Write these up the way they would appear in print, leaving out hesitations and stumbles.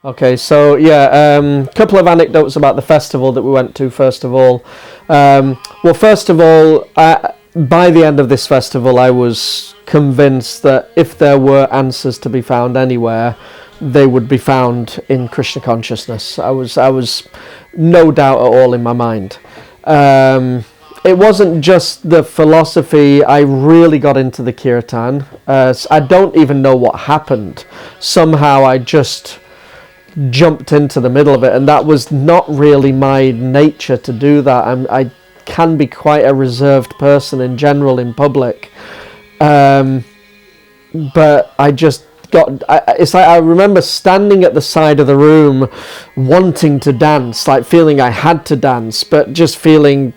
Okay, so yeah, couple of anecdotes about the festival that we went to. First of all, well, first of all, by the end of this festival, I was convinced that if there were answers to be found anywhere, they would be found in Krishna consciousness. I was no doubt at all in my mind. It wasn't just the philosophy. I really got into the kirtan. I don't even know what happened. Somehow I just jumped into the middle of it, and that was not really my nature to do that. I can be quite a reserved person in general in public, but I just it's like I remember standing at the side of the room wanting to dance, like feeling I had to dance, but just feeling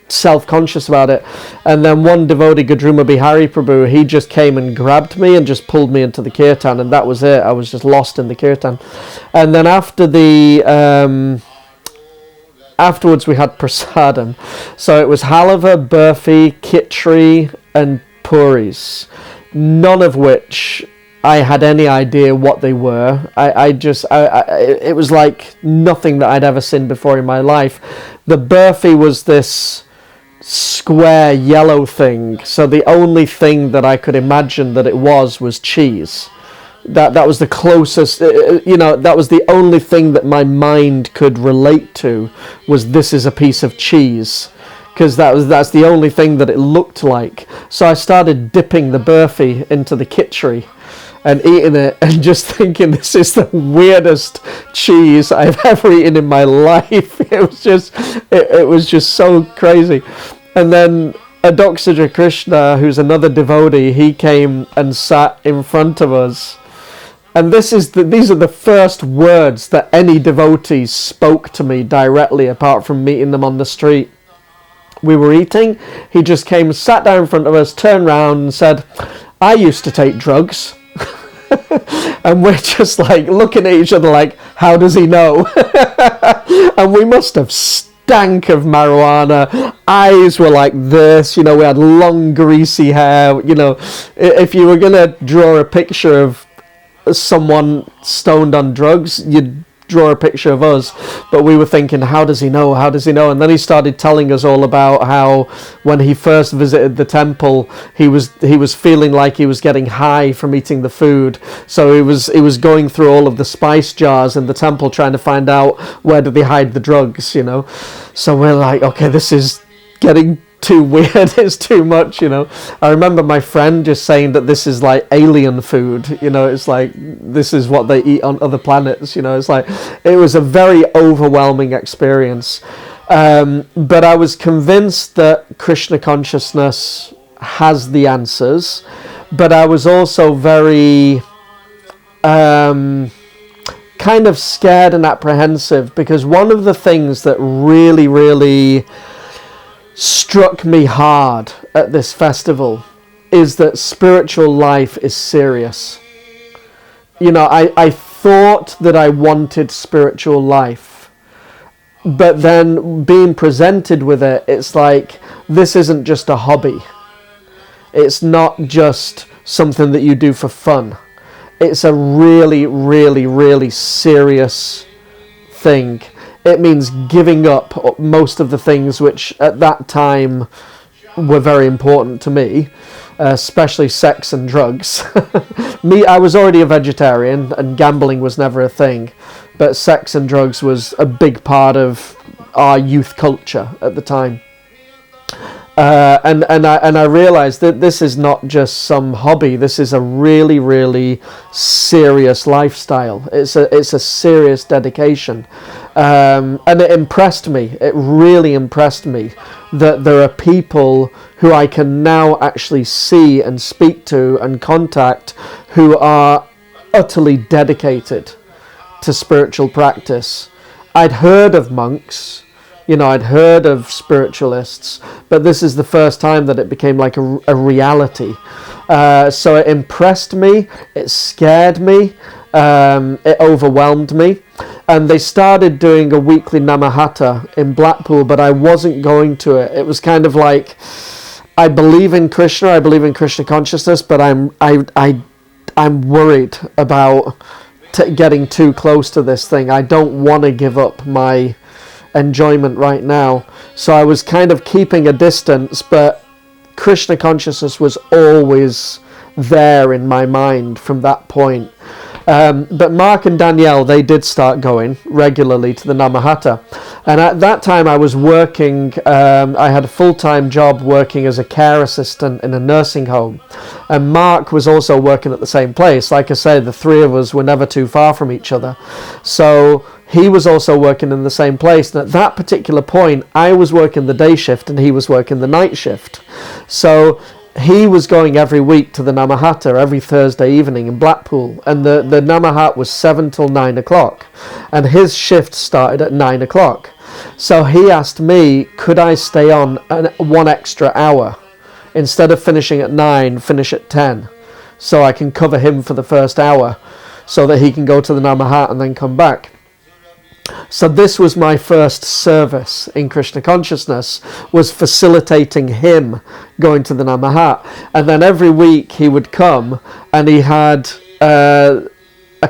self-conscious about it. And then one devotee, Gadruma Bihari Prabhu, he just came and grabbed me and just pulled me into the kirtan, and that was it. I was just lost in the kirtan. And then after afterwards we had prasadam. So it was halava, burfi, khichdi and puris, none of which I had any idea what they were. It was like nothing that I'd ever seen before in my life. The burfi was this square yellow thing, so the only thing that I could imagine that it was cheese. That was the closest, that was the only thing that my mind could relate to, was this is a piece of cheese, because that's the only thing that it looked like. So I started dipping the burfi into the khichdi and eating it, and just thinking, this is the weirdest cheese I've ever eaten in my life. It was just so crazy. And then Adoksaja Krishna, who's another devotee, he came and sat in front of us. And these are the first words that any devotee spoke to me directly, apart from meeting them on the street. We were eating, he just came, sat down in front of us, turned round and said, "I used to take drugs." And we're just like looking at each other like, how does he know? And we must have stank of marijuana. Eyes were like this, we had long greasy hair. If you were gonna draw a picture of someone stoned on drugs, you'd draw a picture of us. But we were thinking, how does he know? And then he started telling us all about how when he first visited the temple, he was feeling like he was getting high from eating the food, so he was going through all of the spice jars in the temple trying to find out where do they hide the drugs. So we're like, okay, this is getting too weird, it's too much. I remember my friend just saying that this is like alien food. It's like this is what they eat on other planets. It's like, it was a very overwhelming experience, but I was convinced that Krishna consciousness has the answers. But I was also very kind of scared and apprehensive, because one of the things that really struck me hard at this festival is that spiritual life is serious. I thought that I wanted spiritual life, but then being presented with it, it's like, this isn't just a hobby. It's not just something that you do for fun. It's a really serious thing. It means giving up most of the things which at that time were very important to me, especially sex and drugs. I was already a vegetarian, and gambling was never a thing, but sex and drugs was a big part of our youth culture at the time. And I realized that this is not just some hobby. This is a really serious lifestyle. It's a serious dedication, and it impressed me. It really impressed me that there are people who I can now actually see and speak to and contact who are utterly dedicated to spiritual practice. I'd heard of monks. I'd heard of spiritualists, but this is the first time that it became like a reality. So it impressed me, it scared me, it overwhelmed me. And they started doing a weekly Namahata in Blackpool, but I wasn't going to it. It was kind of like, I believe in Krishna, I believe in Krishna consciousness, but I'm worried about getting too close to this thing. I don't want to give up my enjoyment right now. So I was kind of keeping a distance, but Krishna consciousness was always there in my mind from that point. But Mark and Danielle, they did start going regularly to the Namahatta. And at that time I was working, I had a full-time job working as a care assistant in a nursing home. And Mark was also working at the same place. Like I say, the three of us were never too far from each other. So he was also working in the same place. And at that particular point, I was working the day shift and he was working the night shift. So he was going every week to the Namahatta every Thursday evening in Blackpool, and the Namahat was 7 till 9 o'clock, and his shift started at 9 o'clock. So he asked me, could I stay on 1 extra hour? Instead of finishing at 9, finish at 10, so I can cover him for the first hour, so that he can go to the Namahat and then come back. So this was my first service in Krishna consciousness, was facilitating him going to the Namahat. And then every week he would come and he had a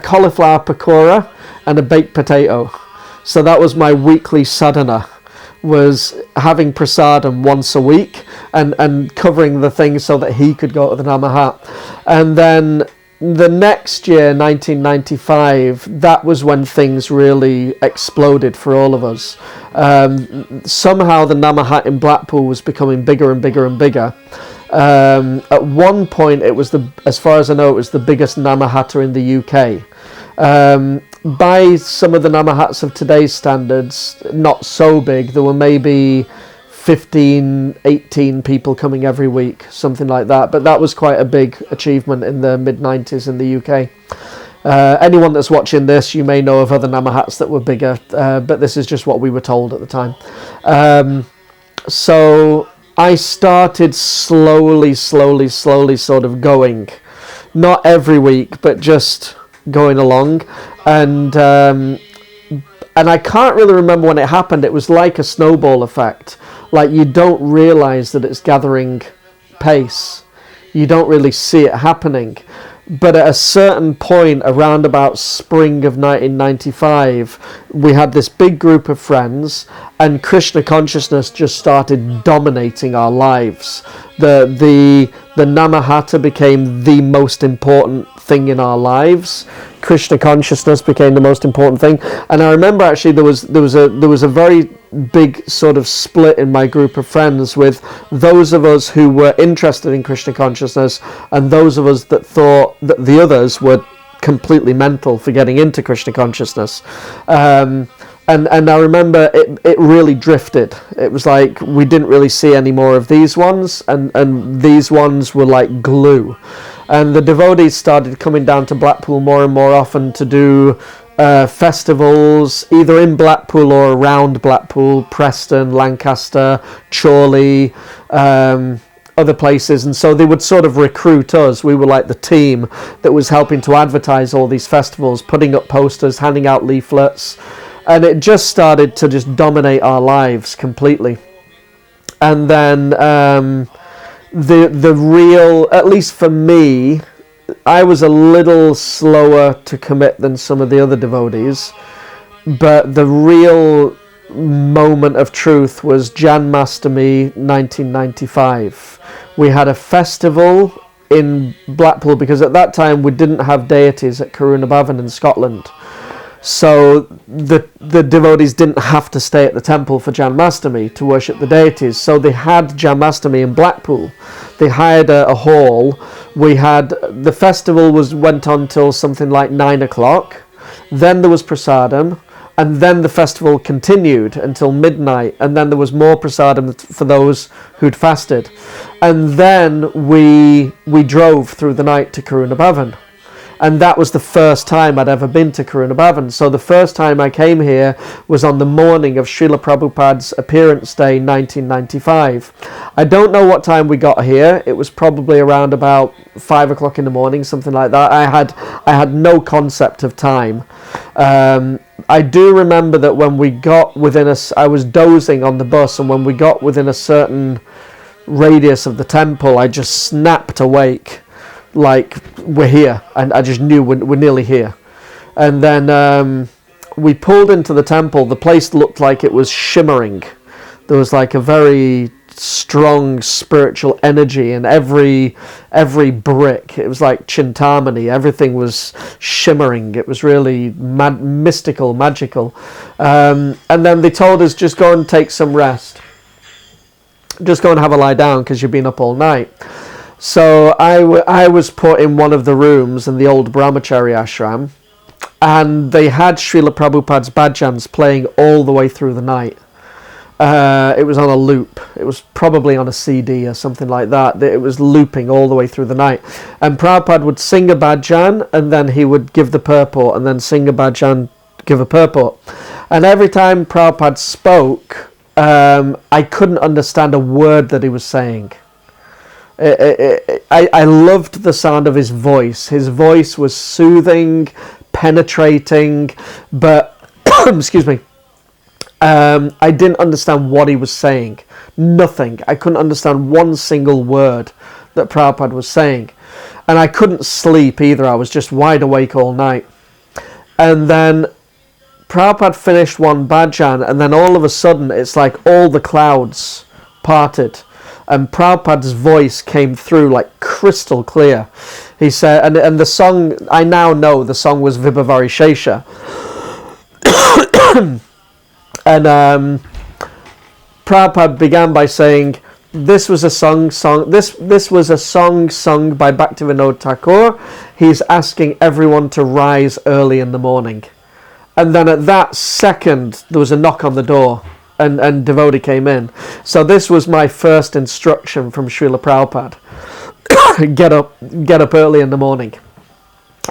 cauliflower pakora and a baked potato. So that was my weekly sadhana, was having prasadam once a week and covering the things so that he could go to the Namahat. And then the next year, 1995, that was when things really exploded for all of us. Somehow the Namahat in Blackpool was becoming bigger and bigger and bigger. At one point, it was as far as I know, it was the biggest Namahatta in the UK. By some of the Namahats of today's standards, not so big. There were maybe 15, 18 people coming every week, something like that. But that was quite a big achievement in the mid-90s in the UK. Anyone that's watching this, you may know of other Namahats that were bigger, but this is just what we were told at the time. So I started slowly sort of going. Not every week, but just going along. And I can't really remember when it happened. It was like a snowball effect. Like, you don't realise that it's gathering pace. You don't really see it happening. But at a certain point, around about spring of 1995, we had this big group of friends, and Krishna consciousness just started dominating our lives. The Namahatta became the most important thing in our lives. Krishna consciousness became the most important thing. And I remember actually there was a very big sort of split in my group of friends, with those of us who were interested in Krishna consciousness and those of us that thought that the others were completely mental for getting into Krishna consciousness. And I remember it really drifted. It was like we didn't really see any more of these ones, and these ones were like glue. And the devotees started coming down to Blackpool more and more often to do festivals, either in Blackpool or around Blackpool, Preston, Lancaster, Chorley, other places. And so they would sort of recruit us. We were like the team that was helping to advertise all these festivals, putting up posters, handing out leaflets. And it just started to just dominate our lives completely. And then the real, at least for me, I was a little slower to commit than some of the other devotees, but the real moment of truth was Janmashtami 1995. We had a festival in Blackpool, because at that time we didn't have deities at Karuna Bhavan in Scotland. So the devotees didn't have to stay at the temple for Janmashtami to worship the deities. So they had Janmashtami in Blackpool. They hired a hall. We had, the festival went on till something like 9 o'clock. Then there was prasadam, and then the festival continued until midnight, and then there was more prasadam for those who'd fasted. And then we drove through the night to Karuna Bhavan. And that was the first time I'd ever been to Karuna Bhavan. So the first time I came here was on the morning of Srila Prabhupada's appearance day, 1995. I don't know what time we got here. It was probably around about 5 o'clock in the morning, something like that. I had no concept of time. I do remember that when we got within I was dozing on the bus, and when we got within a certain radius of the temple, I just snapped awake. Like, we're here, and I just knew we're nearly here. And then we pulled into the temple. The place looked like it was shimmering. There was like a very strong spiritual energy in every brick. It was like Chintamani. Everything was shimmering. It was really mystical, magical. And then they told us, just go and take some rest. Just go and have a lie down because you've been up all night. So I was put in one of the rooms in the old Brahmachari ashram, and they had Srila Prabhupada's bhajans playing all the way through the night. It was on a loop. It was probably on a CD or something like that. It was looping all the way through the night. And Prabhupada would sing a bhajan, and then he would give the purport, and then sing a bhajan, give a purport. And every time Prabhupada spoke, I couldn't understand a word that he was saying. I loved the sound of his voice. His voice was soothing, penetrating, but excuse me, I didn't understand what he was saying. Nothing. I couldn't understand one single word that Prabhupada was saying. And I couldn't sleep either. I was just wide awake all night. And then Prabhupada finished one bhajan, and then all of a sudden it's like all the clouds parted. And Prabhupada's voice came through like crystal clear. He said, and the song, I now know the song was Vibhavari Shesha. And Prabhupada began by saying, this was a song sung by Bhaktivinoda Thakur. He's asking everyone to rise early in the morning. And then at that second, there was a knock on the door. And devotee came in. So this was my first instruction from Srila Prabhupada. Get up early in the morning.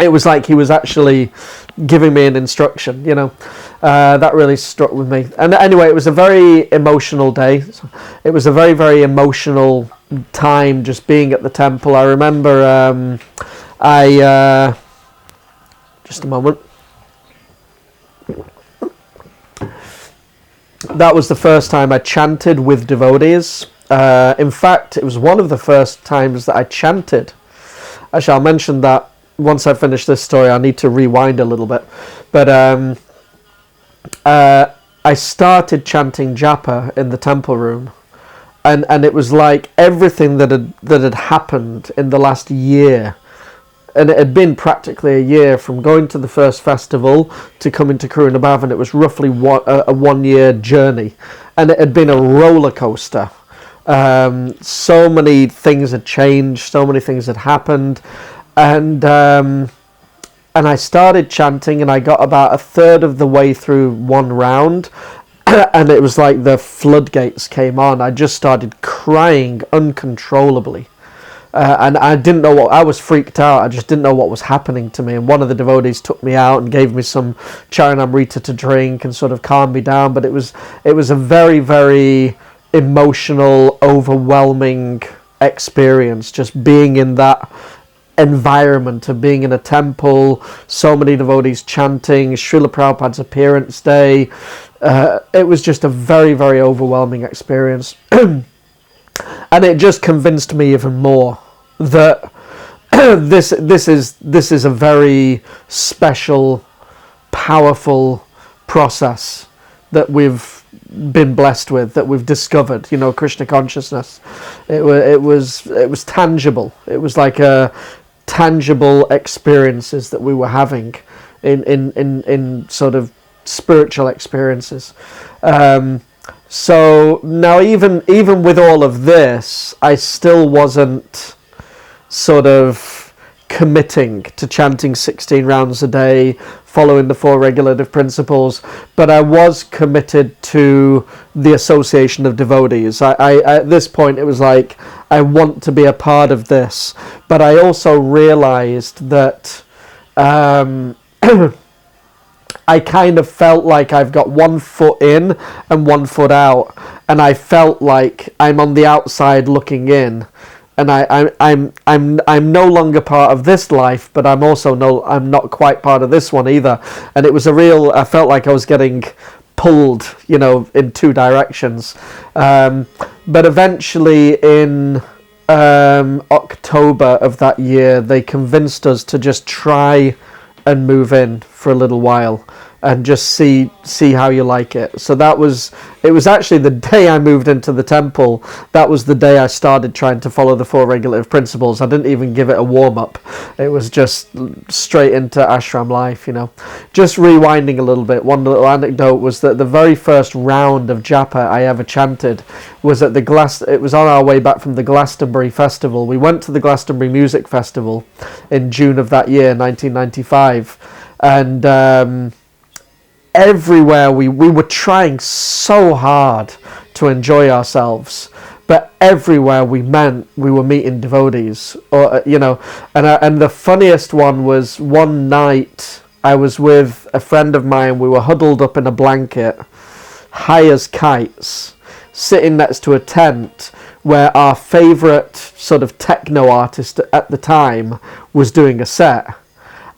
It was like he was actually giving me an instruction, you know. That really struck with me. And anyway, it was a very emotional day. It was a very, very emotional time just being at the temple. I remember just a moment. That was the first time I chanted with devotees. In fact, it was one of the first times that I chanted. Actually, I'll mention that once I finish this story. I need to rewind a little bit. But I started chanting japa in the temple room. And it was like everything that had happened in the last year. And it had been practically a year from going to the first festival to coming to Karuna Bhavan. It was roughly a 1 year journey. And it had been a roller coaster. So many things had changed. So many things had happened. And I started chanting, and I got about a third of the way through one round. And it was like the floodgates came on. I just started crying uncontrollably. And I didn't know what, I was freaked out. I just didn't know what was happening to me. And one of the devotees took me out and gave me some Charanamrita to drink and sort of calmed me down. But it was a very, very emotional, overwhelming experience, just being in that environment of being in a temple, so many devotees chanting, Srila Prabhupada's appearance day. It was just a very, very overwhelming experience. And it just convinced me even more that this is a very special, powerful process that we've been blessed with, that we've discovered. You know, Krishna consciousness. It was tangible. It was like a tangible experiences that we were having in sort of spiritual experiences. So now even with all of this, I still wasn't sort of committing to chanting 16 rounds a day, following the 4 regulative principles, but I was committed to the association of devotees. I at this point, it was like, I want to be a part of this, but I also realized that I kind of felt like I've got 1 foot in and 1 foot out, and I felt like I'm on the outside looking in, and I'm no longer part of this life, but I'm not quite part of this one either. And it was I felt like I was getting pulled, you know, in 2 directions. But eventually in October of that year, they convinced us to just try and move in for a little while and just see how you like it. So it was actually the day I moved into the temple. That was the day I started trying to follow the 4 regulative principles. I didn't even give it a warm-up. It was just straight into ashram life, you know. Just rewinding a little bit, one little anecdote was that the very first round of japa I ever chanted was at it was on our way back from the Glastonbury Festival. We went to the Glastonbury Music Festival in June of that year, 1995, and everywhere we were trying so hard to enjoy ourselves, but everywhere we were meeting devotees, or you know. And the funniest one was one night I was with a friend of mine. We were huddled up in a blanket, high as kites, sitting next to a tent where our favourite sort of techno artist at the time was doing a set,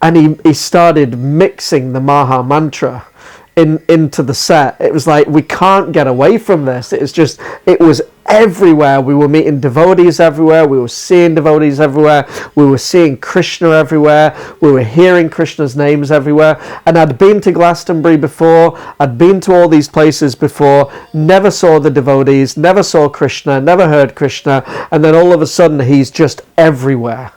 and he started mixing the Maha Mantra into the set. It was like, we can't get away from this. It was everywhere. We were meeting devotees everywhere. We were seeing devotees everywhere. We were seeing Krishna everywhere. We were hearing Krishna's names everywhere. And I'd been to Glastonbury before. I'd been to all these places before. Never saw the devotees. Never saw Krishna. Never heard Krishna. And then all of a sudden, he's just everywhere.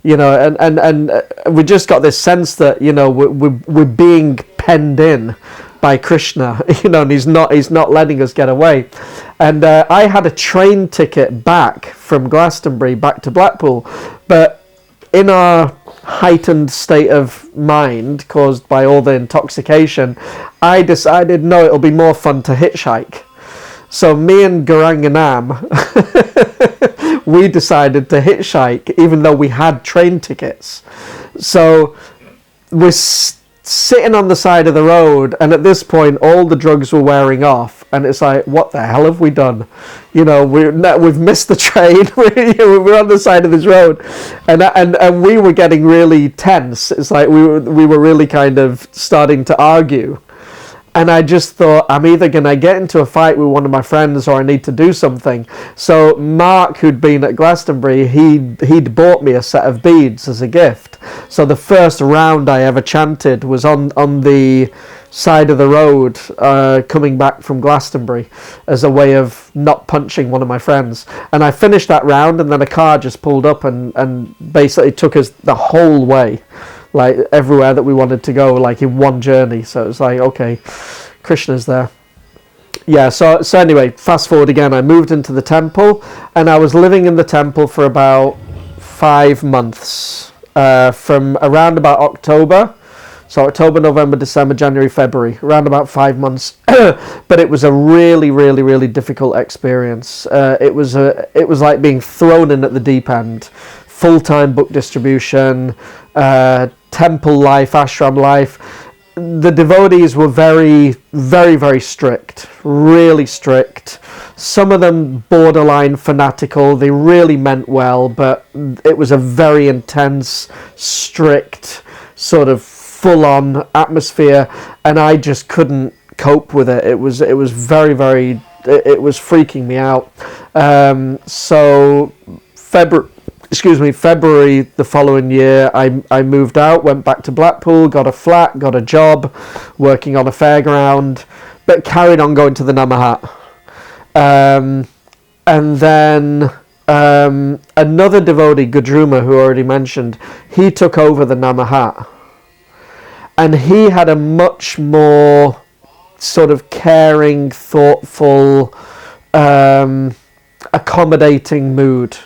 You know, and we just got this sense that, you know, we're being penned in by Krishna, you know, and he's not letting us get away. And I had a train ticket back from Glastonbury back to Blackpool, but in our heightened state of mind caused by all the intoxication, I decided, no, it'll be more fun to hitchhike. So me and Garanganam, we decided to hitchhike, even though we had train tickets. So we're sitting on the side of the road, and at this point, all the drugs were wearing off, and it's like, what the hell have we done? You know, we've missed the train. We're on the side of this road, and we were getting really tense. It's like we were really kind of starting to argue. And I just thought, I'm either going to get into a fight with one of my friends or I need to do something. So Mark, who'd been at Glastonbury, he'd bought me a set of beads as a gift. So the first round I ever chanted was on the side of the road coming back from Glastonbury as a way of not punching one of my friends. And I finished that round, and then a car just pulled up and basically took us the whole way, like everywhere that we wanted to go, like in one journey. So it was like, okay, Krishna's there. Yeah, so anyway, fast forward again, I moved into the temple, and I was living in the temple for about 5 months, from around about October. So October, November, December, January, February, around about 5 months. But it was a really, really, really difficult experience. It was like being thrown in at the deep end. Full-time book distribution, temple life, ashram life. The devotees were very, very, very strict, really strict. Some of them borderline fanatical. They really meant well, but it was a very intense, strict, sort of full-on atmosphere, and I just couldn't cope with it. It was very, very, it was freaking me out. So February the following year, I moved out, went back to Blackpool, got a flat, got a job, working on a fairground, but carried on going to the Namahat. And then another devotee, Gudruma, who I already mentioned, he took over the Namahat. And he had a much more sort of caring, thoughtful, accommodating mood.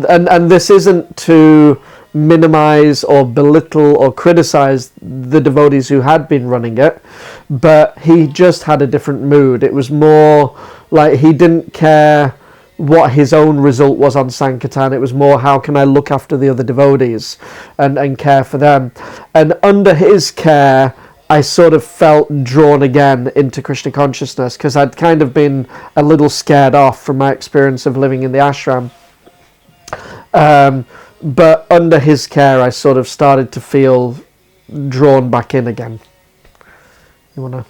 And this isn't to minimize or belittle or criticize the devotees who had been running it, but he just had a different mood. It was more like he didn't care what his own result was on Sankirtan. It was more, how can I look after the other devotees and care for them? And under his care, I sort of felt drawn again into Krishna consciousness, because I'd kind of been a little scared off from my experience of living in the ashram. But under his care, I sort of started to feel drawn back in again. You want to...